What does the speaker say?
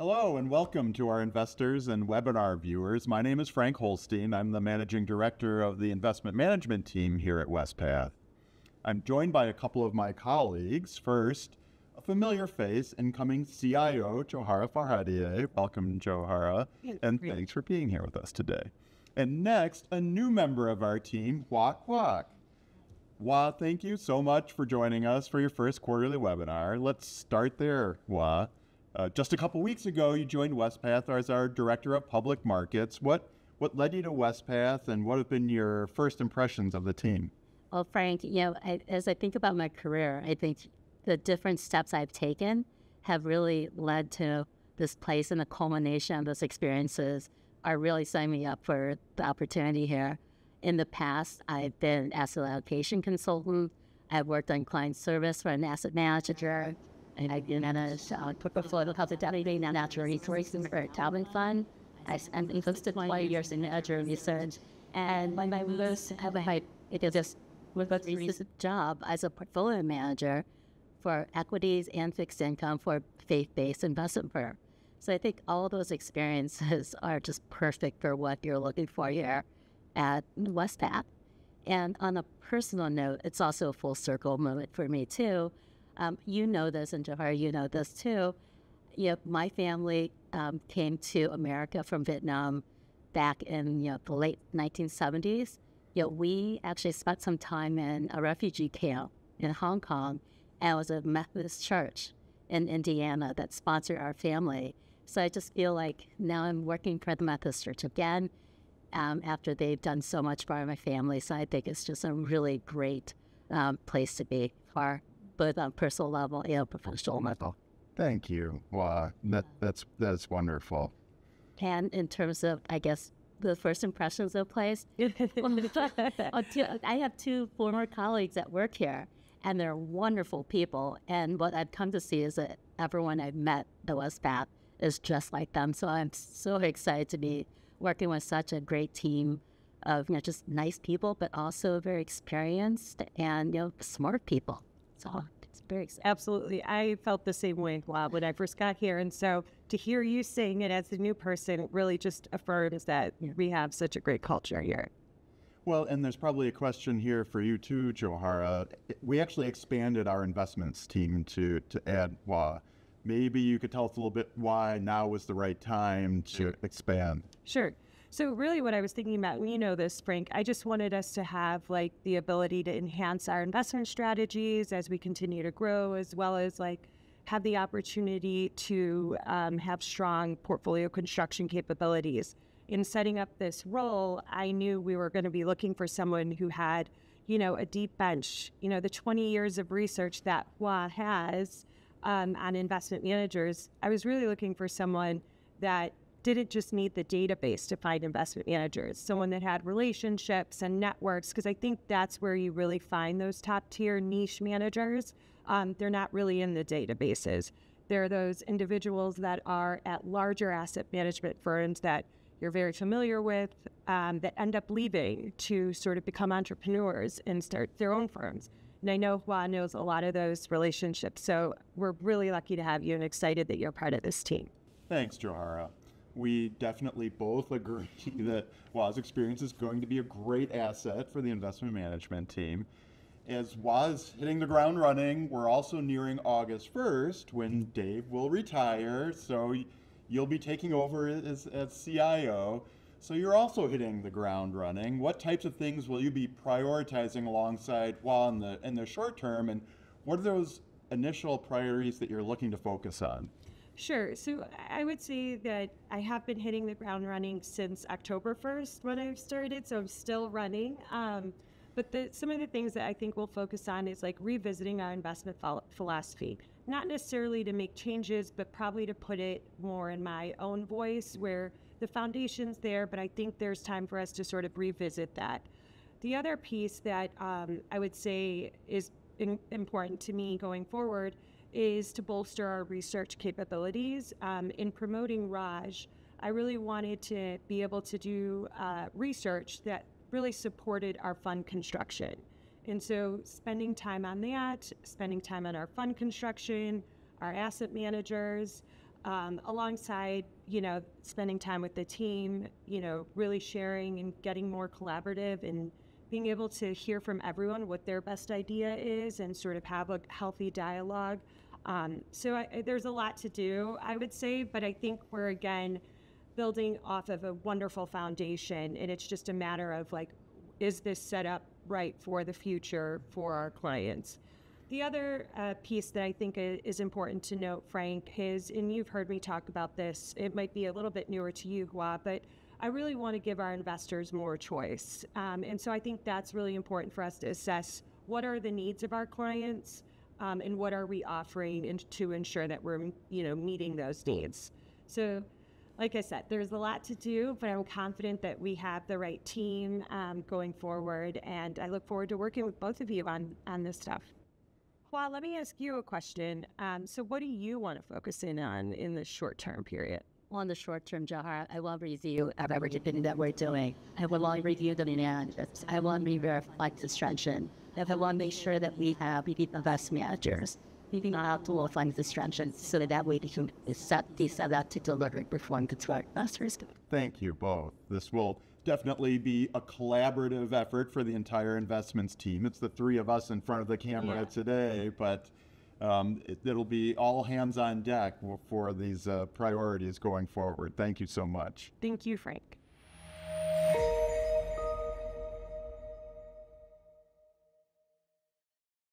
Hello and welcome to our investors and webinar viewers. My name is Frank Holsteen. I'm the Managing Director of the Investment Management team here at Wespath. I'm joined by a couple of my colleagues. First, a familiar face, incoming CIO, Johara Farhadieh. Welcome, Johara, and thanks for being here with us today. And next, a new member of our team, Hoa Quach. Hoa, thank you so much for joining us for your first quarterly webinar. Let's start there, Hoa. Just a couple weeks ago, you joined Wespath as our Director of Public Markets. What led you to Wespath, and what have been your first impressions of the team? Well, Frank, as I think about my career, I think the different steps I've taken have really led to this place, and the culmination of those experiences are really setting me up for the opportunity here. In the past, I've been an asset allocation consultant. I've worked on client service for an asset manager. And I've been at a portfolio hospitality and natural resources for a Talbot fund. I've invested 20 years in natural research. And my most it is just with a recent job as a portfolio manager for equities and fixed income for a faith-based investment firm. So I think all those experiences are just perfect for what you're looking for here at Wespath. And on a personal note, it's also a full circle moment for me too. You know this, and Johara, you know this too. My family came to America from Vietnam back in the late 1970s. We actually spent some time in a refugee camp in Hong Kong, and it was a Methodist church in Indiana that sponsored our family. So I just feel like now I'm working for the Methodist Church again after they've done so much for my family. So I think it's just a really great place to be for both on personal level and professional level. Thank you. Wow, that's wonderful. And in terms of, I guess, the first impressions of the place, I have two former colleagues that work here, and they're wonderful people. And what I've come to see is that everyone I've met at Wespath is just like them. So I'm so excited to be working with such a great team of just nice people, but also very experienced and smart people. So it's very exciting. Absolutely. I felt the same way when I first got here. And so to hear you saying it as a new person, it really just affirms that we have such a great culture here. Well, and there's probably a question here for you too, Johara. We actually expanded our investments team to add Hoa. Maybe you could tell us a little bit why now was the right time to expand. Sure. So really what I was thinking about, you know this, Frank, I just wanted us to have the ability to enhance our investment strategies as we continue to grow, as well as have the opportunity to have strong portfolio construction capabilities. In setting up this role, I knew we were going to be looking for someone who had, a deep bench, the 20 years of research that Hoa has on investment managers. I was really looking for someone that didn't just need the database to find investment managers, someone that had relationships and networks, because I think that's where you really find those top tier niche managers. They're not really in the databases. They're those individuals that are at larger asset management firms that you're very familiar with, that end up leaving to sort of become entrepreneurs and start their own firms. And I know Hoa knows a lot of those relationships. So we're really lucky to have you and excited that you're part of this team. Thanks, Johara. We definitely both agree that Hoa's experience is going to be a great asset for the investment management team. As Hoa's hitting the ground running, we're also nearing August 1st when Dave will retire, so you'll be taking over as CIO. So you're also hitting the ground running. What types of things will you be prioritizing alongside Hoa in the short term, and what are those initial priorities that you're looking to focus on? Sure. So I would say that I have been hitting the ground running since October 1st when I started, so I'm still running. But some of the things that I think we'll focus on is revisiting our investment philosophy. Not necessarily to make changes, but probably to put it more in my own voice where the foundation's there, but I think there's time for us to sort of revisit that. The other piece that I would say is important to me going forward is to bolster our research capabilities. In promoting Raj, I really wanted to be able to do research that really supported our fund construction. And so spending time on that, spending time on our fund construction, our asset managers, alongside, spending time with the team, really sharing and getting more collaborative and being able to hear from everyone what their best idea is and sort of have a healthy dialogue. There's a lot to do, I would say, but I think we're, again, building off of a wonderful foundation, and it's just a matter of is this set up right for the future for our clients? The other piece that I think is important to note, Frank, is, and you've heard me talk about this, it might be a little bit newer to you, Hoa, but I really want to give our investors more choice. And so I think that's really important for us to assess what are the needs of our clients, and what are we offering to ensure that we're, meeting those needs. So, like I said, there's a lot to do, but I'm confident that we have the right team going forward, and I look forward to working with both of you on this stuff. Hoa, let me ask you a question. So what do you want to focus in on in the short-term period? Well, in the short term, Johara, I will review everything that we're doing. I will review the managers. I will re-verify distraction. I will make sure that we have the best managers. We know how to find distractions so that we can set up to deliver performance to our investors. Thank you both. This will definitely be a collaborative effort for the entire investments team. It's the three of us in front of the camera today, but it'll be all hands on deck for these priorities going forward. Thank you so much. Thank you, Frank.